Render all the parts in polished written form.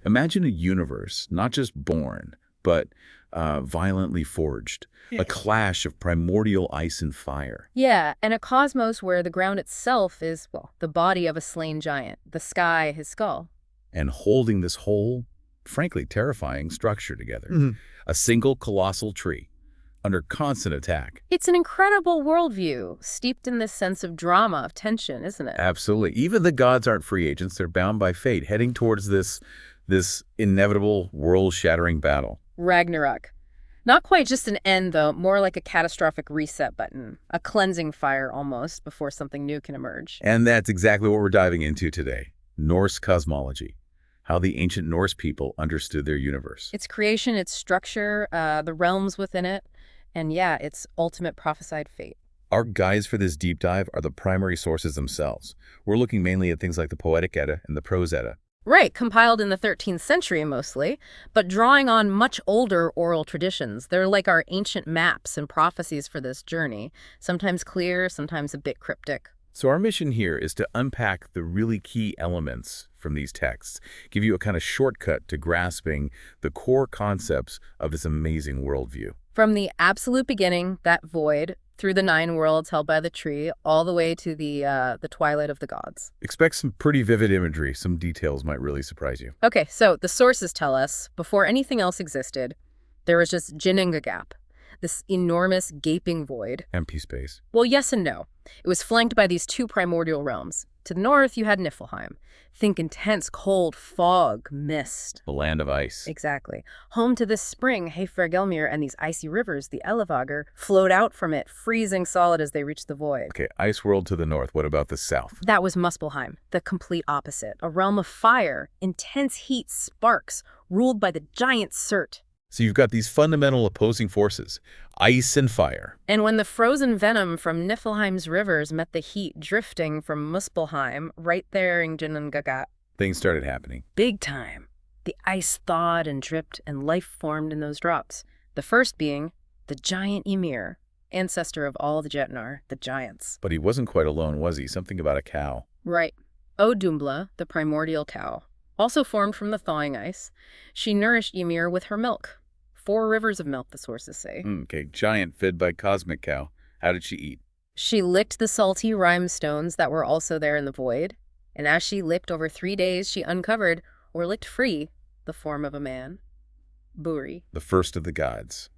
Imagine a universe, not just born, but violently forged. A clash of primordial ice and fire. Yeah, and a cosmos where the ground itself is, well, the body of a slain giant, the sky his skull. And holding this whole, frankly, terrifying structure together. A single colossal tree, under constant attack. It's an incredible worldview, steeped in this sense of drama, of tension, isn't it? Absolutely. Even the gods aren't free agents. They're bound by fate, heading towards this inevitable world-shattering battle. Ragnarok. Not quite just an end, though, more like a catastrophic reset button, a cleansing fire almost, before something new can emerge. And that's exactly what we're diving into today. Norse cosmology. How the ancient Norse people understood their universe. Its creation, its structure, the realms within it, and yeah, its ultimate prophesied fate. Our guides for this deep dive are the primary sources themselves. We're looking mainly at things like the Poetic Edda and the Prose Edda. Right, compiled in the 13th century mostly, but drawing on much older oral traditions. They're like our ancient maps and prophecies for this journey, sometimes clear, sometimes a bit cryptic. So our mission here is to unpack the really key elements from these texts, give you a kind of shortcut to grasping the core concepts of this amazing worldview. From the absolute beginning, that void, through the 9 worlds held by the tree, all the way to the Twilight of the gods. Expect some pretty vivid imagery. Some details might really surprise you. Okay, so the sources tell us, before anything else existed, there was just Ginnungagap, this enormous gaping void. Empty space. Well, yes and no. It was flanked by these 2 primordial realms. To the north, you had Niflheim. Think intense, cold fog, mist. The land of ice. Exactly. Home to this spring, Hayfergelmir, and these icy rivers, the Ellevagar, flowed out from it, freezing solid as they reached the void. Okay, ice world to the north. What about the south? That was Muspelheim, the complete opposite. A realm of fire, intense heat, sparks, ruled by the giant Surt. So you've got these fundamental opposing forces, ice and fire. And when the frozen venom from Niflheim's rivers met the heat drifting from Muspelheim, right there in Ginnungagap, Things started happening. big time. The ice thawed and dripped, and life formed in those drops. The first being the giant Ymir, ancestor of all the Jetnar, the giants. But he wasn't quite alone, was he? Something about a cow. Right. Odumbla, the primordial cow, also formed from the thawing ice. She nourished Ymir with her milk. 4 rivers of milk, the sources say. Okay, giant fed by cosmic cow. How did she eat? She licked the salty rhinestones that were also there in the void, and as she licked over 3 days, she uncovered, or licked free, the form of a man. Buri. The first of the gods.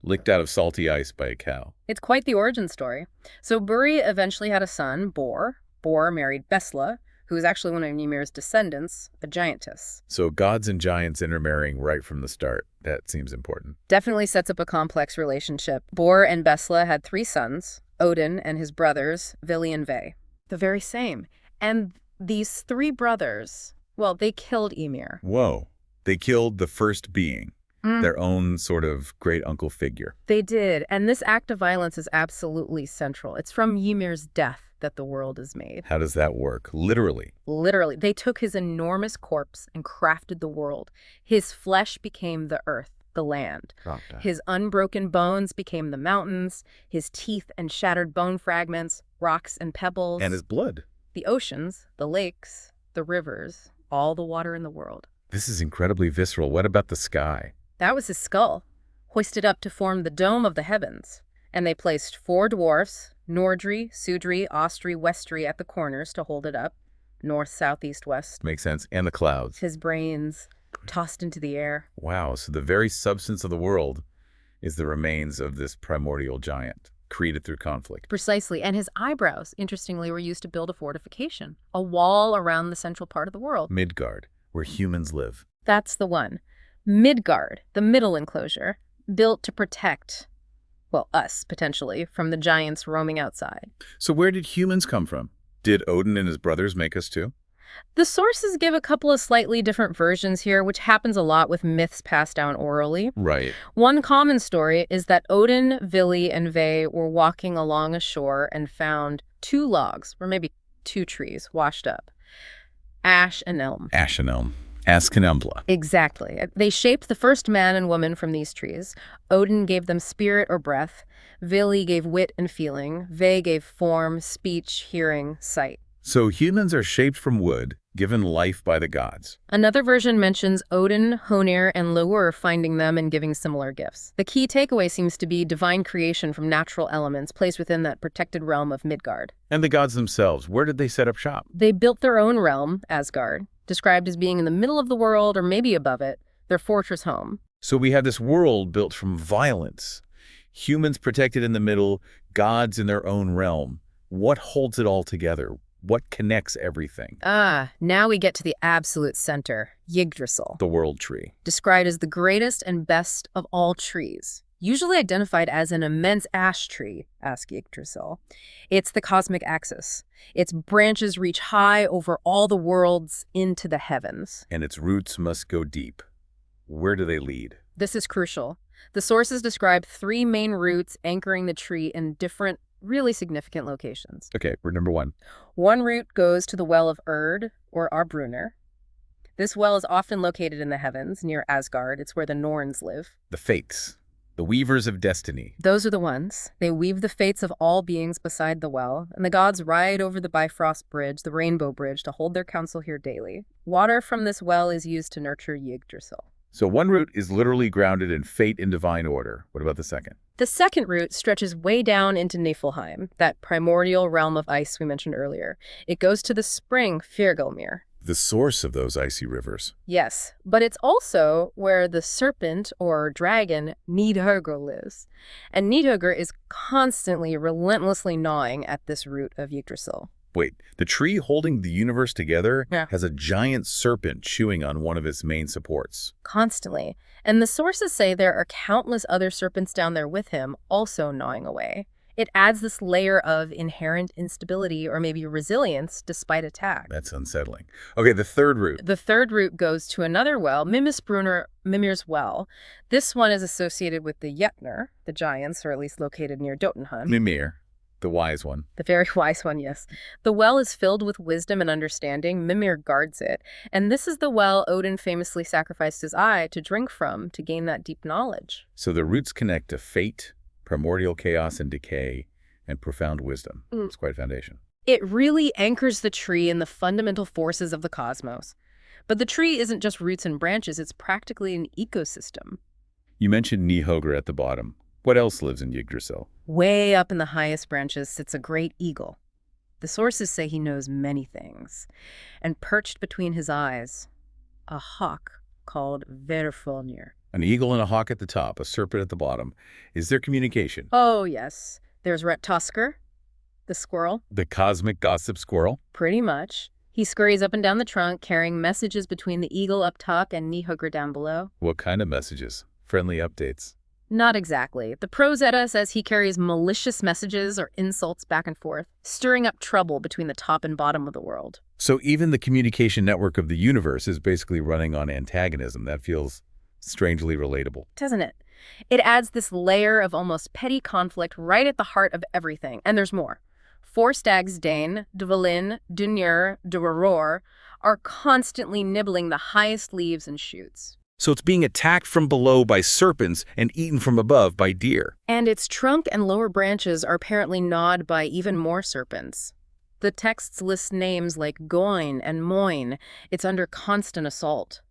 Licked out of salty ice by a cow. It's quite the origin story. So Buri eventually had a son, Bor. Bor married Besla, who was actually one of Ymir's descendants, a giantess. So gods and giants intermarrying right from the start. That seems important. Definitely sets up a complex relationship. Bor and Besla had 3 sons, Odin and his brothers, Vili and Ve. The very same. And these 3 brothers, well, they killed Ymir. Whoa. They killed the first being. Their own sort of great uncle figure. They did. And this act of violence is absolutely central. It's from Ymir's death that the world is made. How does that work? Literally. Literally. They took his enormous corpse and crafted the world. His flesh became the earth, the land. His unbroken bones became the mountains. His teeth and shattered bone fragments, rocks and pebbles. And his blood. The oceans, the lakes, the rivers, all the water in the world. This is incredibly visceral. What about the sky? That was his skull, hoisted up to form the dome of the heavens. And they placed 4 dwarfs, Nordri, Sudri, Ostri, Westri at the corners to hold it up. North, south, east, west. Makes sense. And the clouds. His brains tossed into the air. Wow. So the very substance of the world is the remains of this primordial giant, created through conflict. Precisely. And his eyebrows, interestingly, were used to build a fortification, a wall around the central part of the world. Midgard, where humans live. That's the one. Midgard, the middle enclosure, built to protect, well, us, potentially, from the giants roaming outside. So where did humans come from? Did Odin and his brothers make us too? The sources give a couple of slightly different versions here, which happens a lot with myths passed down orally. Right. One common story is that Odin, Vili, and Ve were walking along a shore and found 2 logs, or maybe 2 trees, washed up. Ash and elm. Ash and elm. Askenembla. Exactly. They shaped the first man and woman from these trees. Odin gave them spirit or breath. Vili gave wit and feeling. Ve gave form, speech, hearing, sight. So humans are shaped from wood, given life by the gods. Another version mentions Odin, Honir, and Lour finding them and giving similar gifts. The key takeaway seems to be divine creation from natural elements placed within that protected realm of Midgard. And the gods themselves, where did they set up shop? They built their own realm, Asgard, described as being in the middle of the world or maybe above it, their fortress home. So we have this world built from violence. Humans protected in the middle, gods in their own realm. What holds it all together? What connects everything? Now we get to the absolute center, Yggdrasil. The world tree. Described as the greatest and best of all trees. Usually identified as an immense ash tree, ask Yggdrasil. It's the cosmic axis. Its branches reach high over all the worlds into the heavens. And its roots must go deep. Where do they lead? This is crucial. The sources describe 3 main routes anchoring the tree in different, really significant locations. Okay, we're number 1. One route goes to the Well of Urd, or Arbrunner. This well is often located in the heavens, near Asgard. It's where the Norns live. The fates. The weavers of destiny. Those are the ones. They weave the fates of all beings beside the well, and the gods ride over the Bifrost Bridge, the Rainbow Bridge, to hold their council here daily. Water from this well is used to nurture Yggdrasil. So one route is literally grounded in fate and divine order. What about the second? The second route stretches way down into Niflheim, that primordial realm of ice we mentioned earlier. It goes to the spring Fyrgelmir. The source of those icy rivers. Yes, but it's also where the serpent or dragon Nidhogr lives. And Nidhogr is constantly, relentlessly gnawing at this root of Yggdrasil. Wait, the tree holding the universe together Yeah. has a giant serpent chewing on one of its main supports. Constantly. And the sources say there are countless other serpents down there with him, also gnawing away. It adds this layer of inherent instability or maybe resilience despite attack. That's unsettling. Okay, the third route. The third route goes to another well, Mimir's Well. This one is associated with the Jötnar, the giants, or at least located near Jotunheim. Mimir, the wise one. The very wise one, yes. The well is filled with wisdom and understanding. Mimir guards it. And this is the well Odin famously sacrificed his eye to drink from to gain that deep knowledge. So the roots connect to fate, primordial chaos and decay, and profound wisdom. It's quite a foundation. It really anchors the tree in the fundamental forces of the cosmos. But the tree isn't just roots and branches, it's practically an ecosystem. You mentioned Nidhogr at the bottom. What else lives in Yggdrasil? Way up in the highest branches sits a great eagle. The sources say he knows many things. And perched between his eyes, a hawk called Verfolnir. An eagle and a hawk at the top, a serpent at the bottom. Is there communication? Oh, yes. There's Rettusker, the squirrel. The cosmic gossip squirrel? Pretty much. He scurries up and down the trunk, carrying messages between the eagle up top and Nidhogr down below. What kind of messages? Friendly updates? Not exactly. The prose edda says he carries malicious messages or insults back and forth, stirring up trouble between the top and bottom of the world. So even the communication network of the universe is basically running on antagonism. That feels strangely relatable. Doesn't it? It adds this layer of almost petty conflict right at the heart of everything. And there's more. 4 stags Dane, Dvalin, Dunur, Duraror are constantly nibbling the highest leaves and shoots. So it's being attacked from below by serpents and eaten from above by deer. And its trunk and lower branches are apparently gnawed by even more serpents. The texts list names like Goin and Moin. It's under constant assault.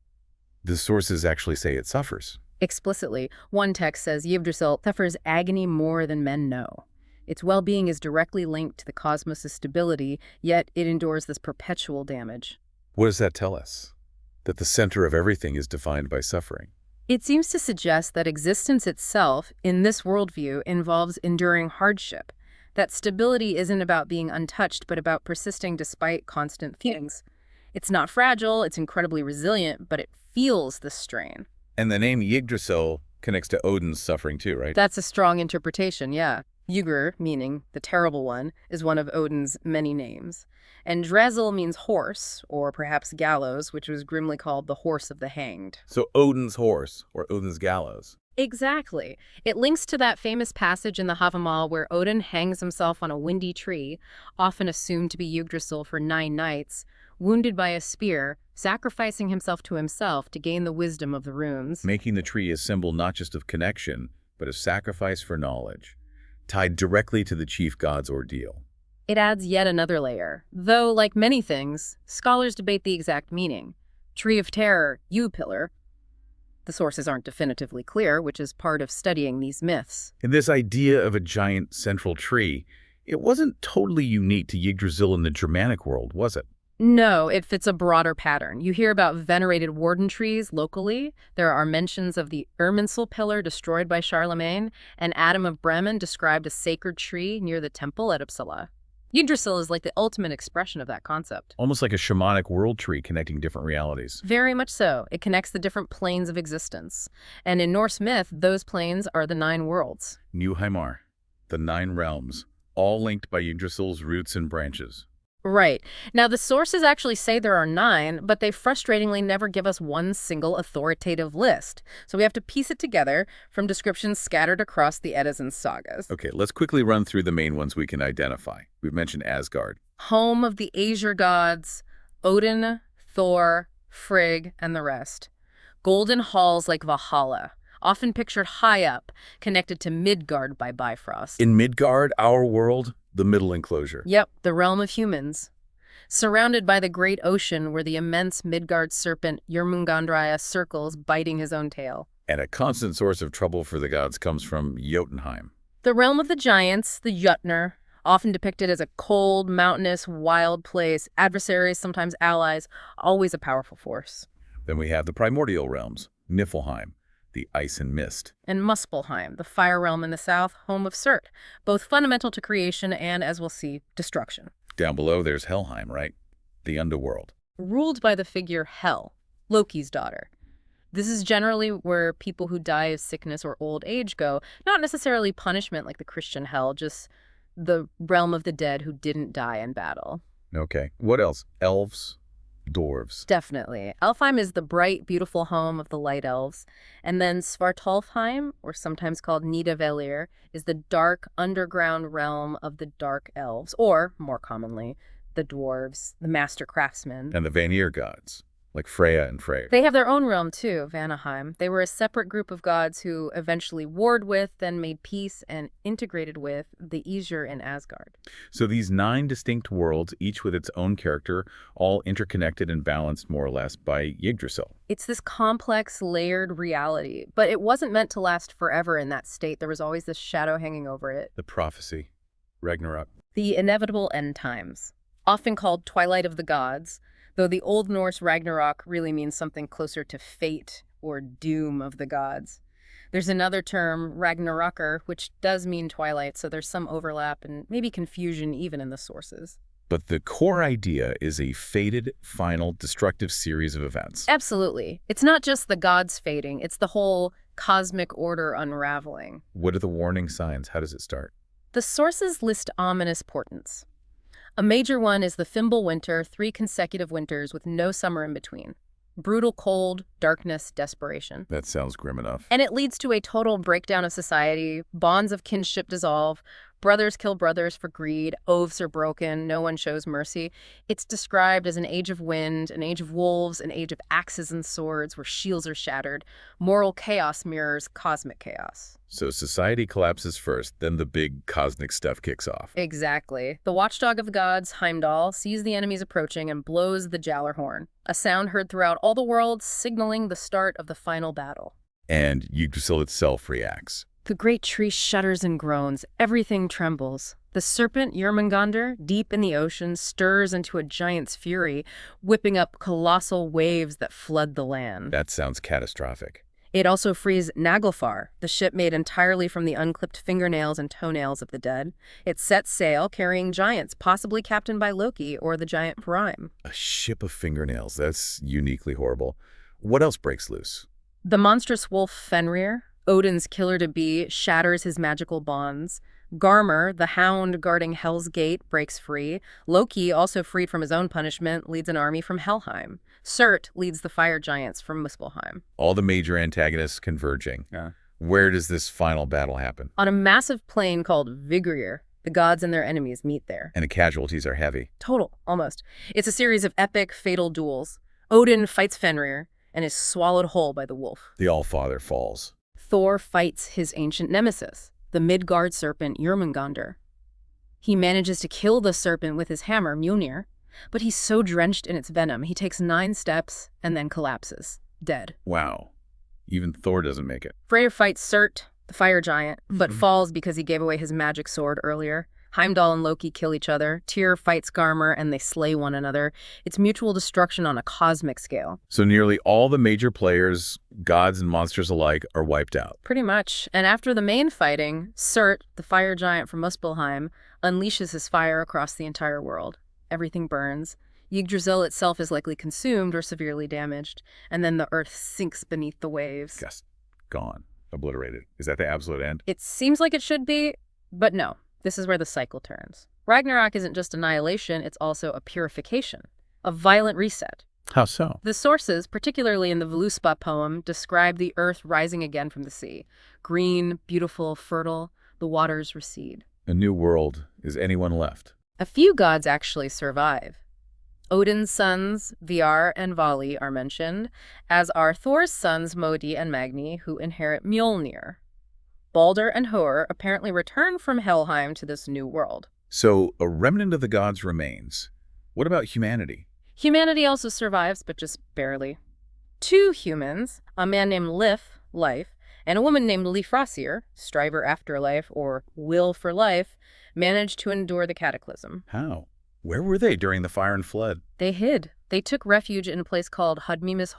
The sources actually say it suffers. Explicitly, one text says Yggdrasil suffers agony more than men know. Its well-being is directly linked to the cosmos' stability, yet it endures this perpetual damage. What does that tell us? That the center of everything is defined by suffering. It seems to suggest that existence itself, in this worldview, involves enduring hardship. That stability isn't about being untouched, but about persisting despite constant things. It's not fragile, it's incredibly resilient, but it feels the strain. And the name Yggdrasil connects to Odin's suffering too, right? That's a strong interpretation, yeah. Ygr, meaning the terrible one, is one of Odin's many names. And Drasil means horse, or perhaps gallows, which was grimly called the horse of the hanged. So Odin's horse, or Odin's gallows. Exactly. It links to that famous passage in the Havamal where Odin hangs himself on a windy tree, often assumed to be Yggdrasil for 9 nights, wounded by a spear, sacrificing himself to gain the wisdom of the runes. Making the tree a symbol not just of connection, but of sacrifice for knowledge, tied directly to the chief god's ordeal. It adds yet another layer, though, like many things, scholars debate the exact meaning. Tree of Terror, U-pillar. The sources aren't definitively clear, which is part of studying these myths. And this idea of a giant central tree, it wasn't totally unique to Yggdrasil in the Germanic world, was it? No, it fits a broader pattern. You hear about venerated warden trees locally. There are mentions of the Irminsul pillar destroyed by Charlemagne, and Adam of Bremen described a sacred tree near the temple at Uppsala. Yggdrasil is like the ultimate expression of that concept. Almost like a shamanic world tree connecting different realities. Very much so. It connects the different planes of existence. And in Norse myth, those planes are the 9 worlds. Newheimar, the 9 realms, all linked by Yggdrasil's roots and branches. Right. Now, the sources actually say there are 9, but they frustratingly never give us one single authoritative list. So we have to piece it together from descriptions scattered across the Eddas and sagas. Okay, let's quickly run through the main ones we can identify. We've mentioned Asgard. Home of the Aesir gods, Odin, Thor, Frigg, and the rest. Golden halls like Valhalla, often pictured high up, connected to Midgard by Bifrost. In Midgard, our world, the middle enclosure. Yep, the realm of humans. Surrounded by the great ocean where the immense Midgard serpent Jormungandr circles, biting his own tail. And a constant source of trouble for the gods comes from Jotunheim. The realm of the giants, the Jötnar, often depicted as a cold, mountainous, wild place, adversaries, sometimes allies, always a powerful force. Then we have the primordial realms, Niflheim, the ice and mist. And Muspelheim, the fire realm in the south, home of Surt, both fundamental to creation and, as we'll see, destruction. Down below there's Helheim, right? The underworld. Ruled by the figure Hel, Loki's daughter. This is generally where people who die of sickness or old age go, not necessarily punishment like the Christian hell, just the realm of the dead who didn't die in battle. Okay. What else? Elves, dwarves. Definitely. Elfheim is the bright, beautiful home of the light elves. And then Svartalfheim, or sometimes called Nidavellir, is the dark, underground realm of the dark elves, or, more commonly, the dwarves, the master craftsmen. And the Vanir gods, like Freya and Freyr. They have their own realm, too, Vanaheim. They were a separate group of gods who eventually warred with, then made peace and integrated with the Aesir in Asgard. So these 9 distinct worlds, each with its own character, all interconnected and balanced more or less by Yggdrasil. It's this complex, layered reality, but it wasn't meant to last forever in that state. There was always this shadow hanging over it. The prophecy, Ragnarok. The inevitable end times, often called Twilight of the Gods, though the Old Norse Ragnarok really means something closer to fate or doom of the gods. There's another term, Ragnarökr, which does mean twilight, so there's some overlap and maybe confusion even in the sources. But the core idea is a fated, final, destructive series of events. Absolutely. It's not just the gods fading, it's the whole cosmic order unraveling. What are the warning signs? How does it start? The sources list ominous portents. A major one is the Fimbul winter, 3 consecutive winters with no summer in between. Brutal cold, darkness, desperation. That sounds grim enough. And it leads to a total breakdown of society. Bonds of kinship dissolve. Brothers kill brothers for greed. Oaths are broken. No one shows mercy. It's described as an age of wind, an age of wolves, an age of axes and swords where shields are shattered. Moral chaos mirrors cosmic chaos. So society collapses first, then the big cosmic stuff kicks off. Exactly. The watchdog of the gods, Heimdall, sees the enemies approaching and blows the Jallar horn, a sound heard throughout all the world, signaling the start of the final battle. And Yggdrasil itself reacts. The great tree shudders and groans. Everything trembles. The serpent, Jormungandr, deep in the ocean, stirs into a giant's fury, whipping up colossal waves that flood the land. That sounds catastrophic. It also frees Naglfar, the ship made entirely from the unclipped fingernails and toenails of the dead. It sets sail, carrying giants, possibly captained by Loki or the giant Prime. A ship of fingernails. That's uniquely horrible. What else breaks loose? The monstrous wolf Fenrir, Odin's killer-to-be, shatters his magical bonds. Garmr, the hound guarding Hel's Gate, breaks free. Loki, also freed from his own punishment, leads an army from Helheim. Surt leads the fire giants from Muspelheim. All the major antagonists converging. Where does this final battle happen? On a massive plain called Vigrir, the gods and their enemies meet there. And the casualties are heavy. Total, almost. It's a series of epic, fatal duels. Odin fights Fenrir and is swallowed whole by the wolf. The Allfather falls. Thor fights his ancient nemesis, the Midgard serpent Jormungandr. He manages to kill the serpent with his hammer, Mjolnir, but he's so drenched in its venom, he takes 9 steps and then collapses, dead. Wow. Even Thor doesn't make it. Freyr fights Surt, the fire giant, but falls because he gave away his magic sword earlier. Heimdall and Loki kill each other. Tyr fights Garmr, and they slay one another. It's mutual destruction on a cosmic scale. So nearly all the major players, gods and monsters alike, are wiped out. Pretty much. And after the main fighting, Surt, the fire giant from Muspelheim, unleashes his fire across the entire world. Everything burns. Yggdrasil itself is likely consumed or severely damaged, and then the earth sinks beneath the waves. Just gone. Obliterated. Is that the absolute end? It seems like it should be, but no. This is where the cycle turns. Ragnarok isn't just annihilation, it's also a purification, a violent reset. How so? The sources, particularly in the Völuspá poem, describe the earth rising again from the sea. Green, beautiful, fertile, the waters recede. A new world. Is anyone left? A few gods actually survive. Odin's sons, Viar and Vali, are mentioned, as are Thor's sons Modi and Magni, who inherit Mjolnir. Balder and Hor apparently return from Helheim to this new world. So a remnant of the gods remains. What about humanity? Humanity also survives, but just barely. 2 humans, a man named Lif, life, and a woman named Lifrasir, striver after life or will for life, managed to endure the cataclysm. How? Where were they during the fire and flood? They hid. They took refuge in a place called Mimir's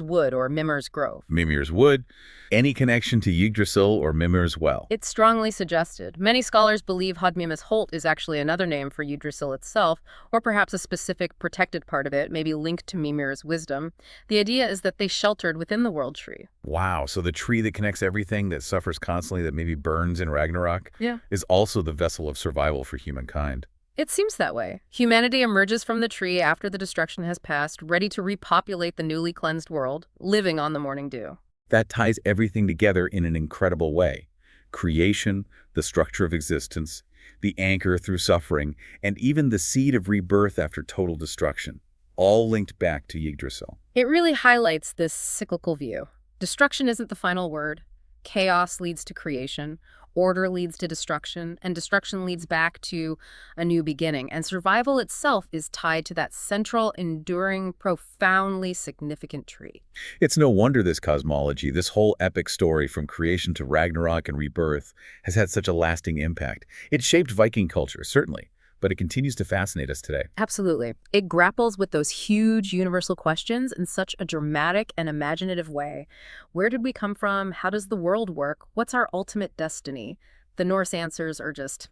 Wood or Mimir's Grove. Mimir's Wood. Any connection to Yggdrasil or Mimir's Well? It's strongly suggested. Many scholars believe Hodmimis Holt is actually another name for Yggdrasil itself, or perhaps a specific protected part of it, maybe linked to Mimir's wisdom. The idea is that they sheltered within the world tree. Wow, so the tree that connects everything, that suffers constantly, that maybe burns in Ragnarok, Yeah. is also the vessel of survival for humankind. It seems that way. Humanity emerges from the tree after the destruction has passed, ready to repopulate the newly cleansed world, living on the morning dew. That ties everything together in an incredible way. Creation, the structure of existence, the anchor through suffering, and even the seed of rebirth after total destruction, all linked back to Yggdrasil. It really highlights this cyclical view. Destruction isn't the final word. Chaos leads to creation. Order leads to destruction, and destruction leads back to a new beginning. And survival itself is tied to that central, enduring, profoundly significant tree. It's no wonder this cosmology, this whole epic story from creation to Ragnarok and rebirth, has had such a lasting impact. It shaped Viking culture, certainly, but it continues to fascinate us today. Absolutely. It grapples with those huge universal questions in such a dramatic and imaginative way. Where did we come from? How does the world work? What's our ultimate destiny? The Norse answers are just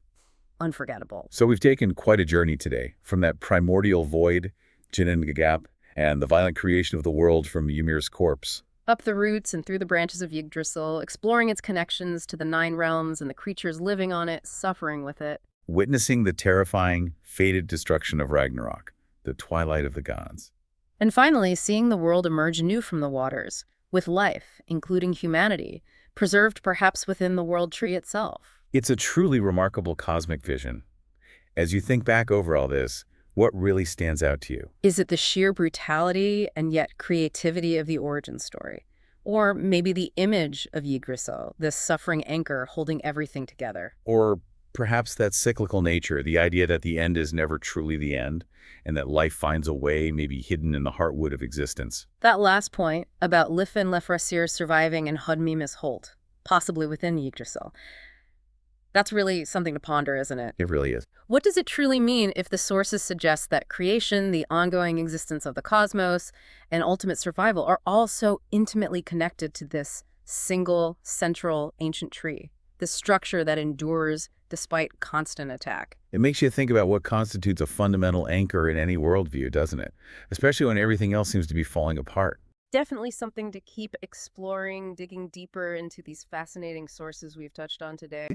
unforgettable. So we've taken quite a journey today, from that primordial void, Ginnungagap, and the violent creation of the world from Ymir's corpse. Up the roots and through the branches of Yggdrasil, exploring its connections to the 9 realms and the creatures living on it, suffering with it. Witnessing the terrifying, fated destruction of Ragnarok, the twilight of the gods. And finally, seeing the world emerge anew from the waters, with life, including humanity, preserved perhaps within the world tree itself. It's a truly remarkable cosmic vision. As you think back over all this, what really stands out to you? Is it the sheer brutality and yet creativity of the origin story? Or maybe the image of Yggdrasil, this suffering anchor holding everything together? Or perhaps that cyclical nature, the idea that the end is never truly the end, and that life finds a way, maybe hidden in the heartwood of existence. That last point about Lif and Lefrasir surviving in Hodmimis Holt, possibly within Yggdrasil, that's really something to ponder, isn't it? It really is. What does it truly mean if the sources suggest that creation, the ongoing existence of the cosmos, and ultimate survival are all so intimately connected to this single, central, ancient tree? The structure that endures despite constant attack. It makes you think about what constitutes a fundamental anchor in any worldview, doesn't it? Especially when everything else seems to be falling apart. Definitely something to keep exploring, digging deeper into these fascinating sources we've touched on today.